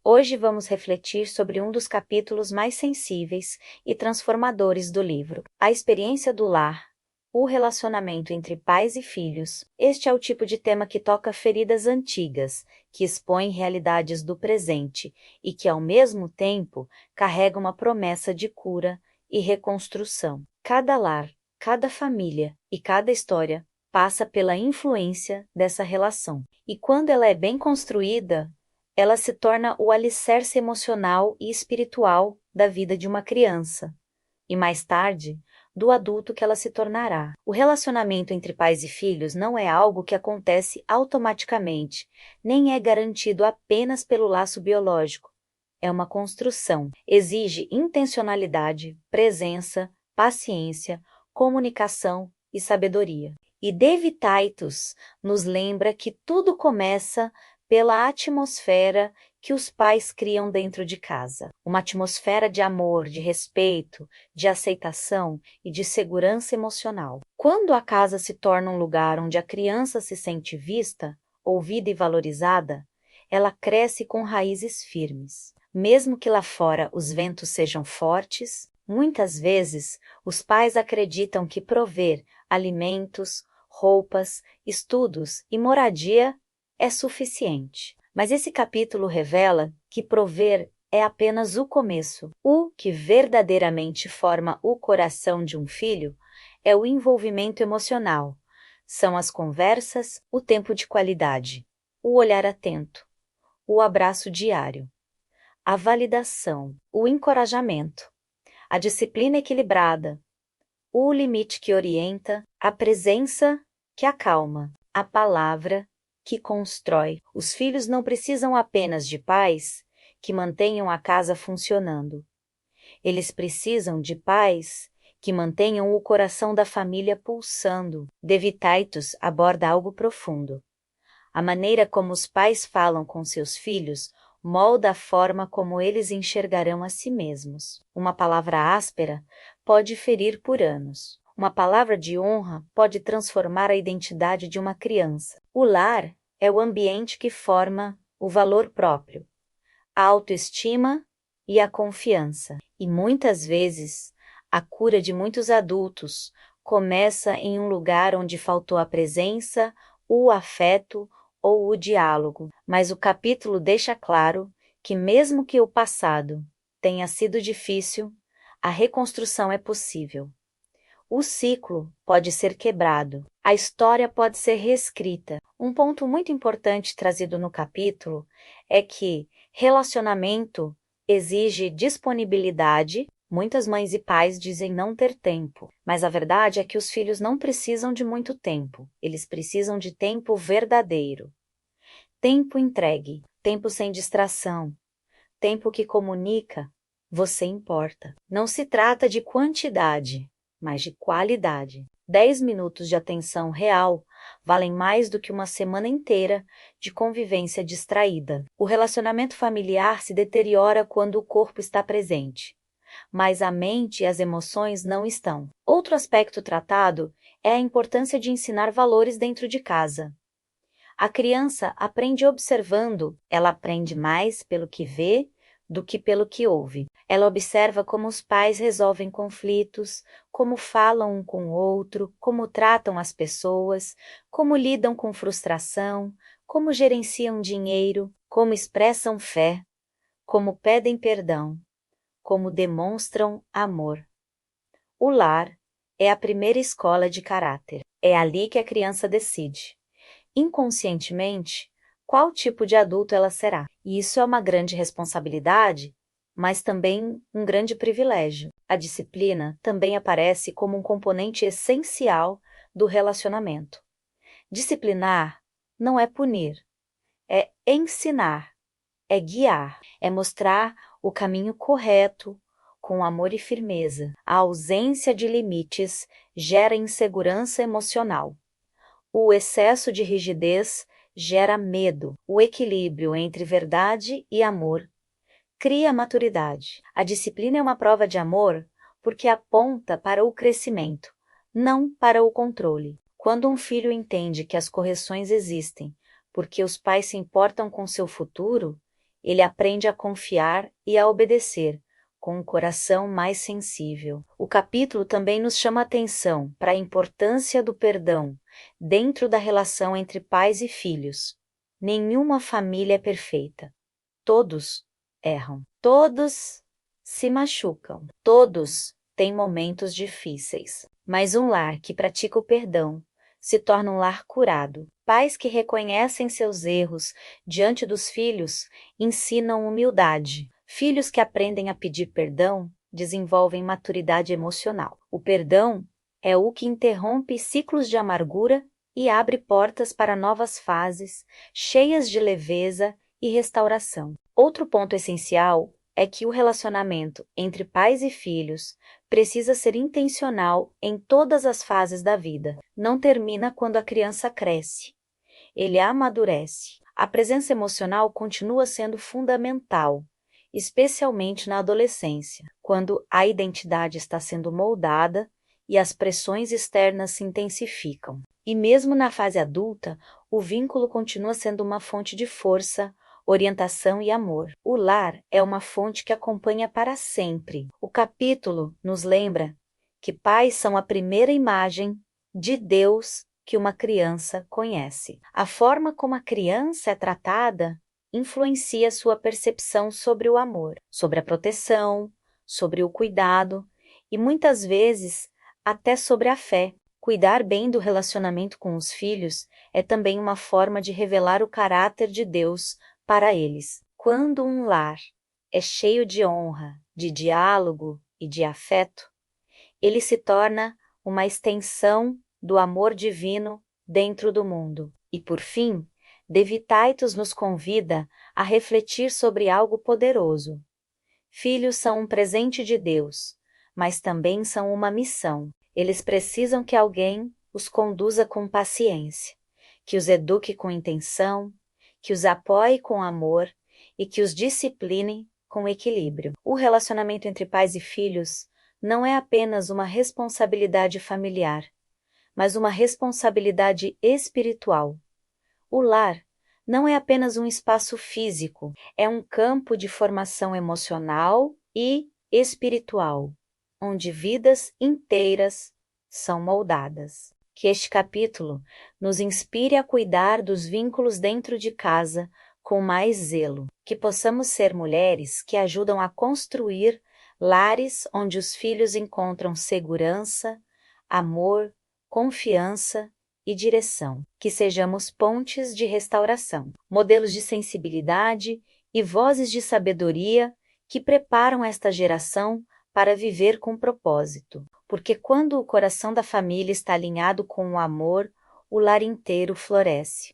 Hoje vamos refletir sobre um dos capítulos mais sensíveis e transformadores do livro, a experiência do lar, o relacionamento entre pais e filhos. Este é o tipo de tema que toca feridas antigas, que expõe realidades do presente e que, ao mesmo tempo, carrega uma promessa de cura e reconstrução. Cada lar, cada família e cada história passa pela influência dessa relação. E quando ela é bem construída, ela se torna o alicerce emocional e espiritual da vida de uma criança, e mais tarde, do adulto que ela se tornará. O relacionamento entre pais e filhos não é algo que acontece automaticamente, nem é garantido apenas pelo laço biológico. É uma construção, exige intencionalidade, presença, paciência, comunicação e sabedoria. E David Titus nos lembra que tudo começa pela atmosfera que os pais criam dentro de casa. Uma atmosfera de amor, de respeito, de aceitação e de segurança emocional. Quando a casa se torna um lugar onde a criança se sente vista, ouvida e valorizada, ela cresce com raízes firmes. Mesmo que lá fora os ventos sejam fortes, muitas vezes os pais acreditam que prover alimentos, roupas, estudos e moradia é suficiente. Mas esse capítulo revela que prover é apenas o começo. O que verdadeiramente forma o coração de um filho é o envolvimento emocional. São as conversas, o tempo de qualidade, o olhar atento, o abraço diário, a validação, o encorajamento, a disciplina equilibrada, o limite que orienta, a presença que acalma, a palavra que constrói. Os filhos não precisam apenas de pais que mantenham a casa funcionando. Eles precisam de pais que mantenham o coração da família pulsando. David Titus aborda algo profundo. A maneira como os pais falam com seus filhos molda a forma como eles enxergarão a si mesmos. Uma palavra áspera pode ferir por anos. Uma palavra de honra pode transformar a identidade de uma criança. O lar é o ambiente que forma o valor próprio, a autoestima e a confiança. E muitas vezes, a cura de muitos adultos começa em um lugar onde faltou a presença, o afeto ou o diálogo. Mas o capítulo deixa claro que mesmo que o passado tenha sido difícil, a reconstrução é possível. O ciclo pode ser quebrado, a história pode ser reescrita. Um ponto muito importante trazido no capítulo é que relacionamento exige disponibilidade. Muitas mães e pais dizem não ter tempo, mas a verdade é que os filhos não precisam de muito tempo, eles precisam de tempo verdadeiro. Tempo entregue, tempo sem distração, tempo que comunica, você importa. Não se trata de quantidade, mas de qualidade. 10 minutos de atenção real valem mais do que uma semana inteira de convivência distraída. O relacionamento familiar se deteriora quando o corpo está presente, mas a mente e as emoções não estão. Outro aspecto tratado é a importância de ensinar valores dentro de casa. A criança aprende observando, ela aprende mais pelo que vê do que pelo que ouve. Ela observa como os pais resolvem conflitos, como falam um com o outro, como tratam as pessoas, como lidam com frustração, como gerenciam dinheiro, como expressam fé, como pedem perdão, como demonstram amor. O lar é a primeira escola de caráter. É ali que a criança decide, inconscientemente, qual tipo de adulto ela será. E isso é uma grande responsabilidade, mas também um grande privilégio. A disciplina também aparece como um componente essencial do relacionamento. Disciplinar não é punir, é ensinar, é guiar, é mostrar o caminho correto, com amor e firmeza. A ausência de limites gera insegurança emocional. O excesso de rigidez gera medo. O equilíbrio entre verdade e amor cria maturidade. A disciplina é uma prova de amor porque aponta para o crescimento, não para o controle. Quando um filho entende que as correções existem porque os pais se importam com seu futuro, Ele aprende a confiar e a obedecer, com um coração mais sensível. O capítulo também nos chama a atenção para a importância do perdão dentro da relação entre pais e filhos. Nenhuma família é perfeita. Todos erram. Todos se machucam. Todos têm momentos difíceis. Mas um lar que pratica o perdão se torna um lar curado. Pais que reconhecem seus erros diante dos filhos ensinam humildade. Filhos que aprendem a pedir perdão desenvolvem maturidade emocional. O perdão é o que interrompe ciclos de amargura e abre portas para novas fases, cheias de leveza e restauração. Outro ponto essencial é que o relacionamento entre pais e filhos precisa ser intencional em todas as fases da vida. Não termina quando a criança cresce. Ele amadurece. A presença emocional continua sendo fundamental, especialmente na adolescência, quando a identidade está sendo moldada e as pressões externas se intensificam. E mesmo na fase adulta, o vínculo continua sendo uma fonte de força, orientação e amor. O lar é uma fonte que acompanha para sempre. O capítulo nos lembra que pais são a primeira imagem de Deus que uma criança conhece. A forma como a criança é tratada influencia sua percepção sobre o amor, sobre a proteção, sobre o cuidado e muitas vezes até sobre a fé. Cuidar bem do relacionamento com os filhos é também uma forma de revelar o caráter de Deus para eles. Quando um lar é cheio de honra, de diálogo e de afeto, ele se torna uma extensão do amor divino dentro do mundo. E por fim, De Vitaitos nos convida a refletir sobre algo poderoso. Filhos são um presente de Deus, mas também são uma missão. Eles precisam que alguém os conduza com paciência, que os eduque com intenção, que os apoie com amor e que os discipline com equilíbrio. O relacionamento entre pais e filhos não é apenas uma responsabilidade familiar, mas uma responsabilidade espiritual. O lar não é apenas um espaço físico, é um campo de formação emocional e espiritual, onde vidas inteiras são moldadas. Que este capítulo nos inspire a cuidar dos vínculos dentro de casa com mais zelo, que possamos ser mulheres que ajudam a construir lares onde os filhos encontram segurança, amor, confiança e direção, que sejamos pontes de restauração, modelos de sensibilidade e vozes de sabedoria que preparam esta geração para viver com propósito, porque quando o coração da família está alinhado com o amor, o lar inteiro floresce.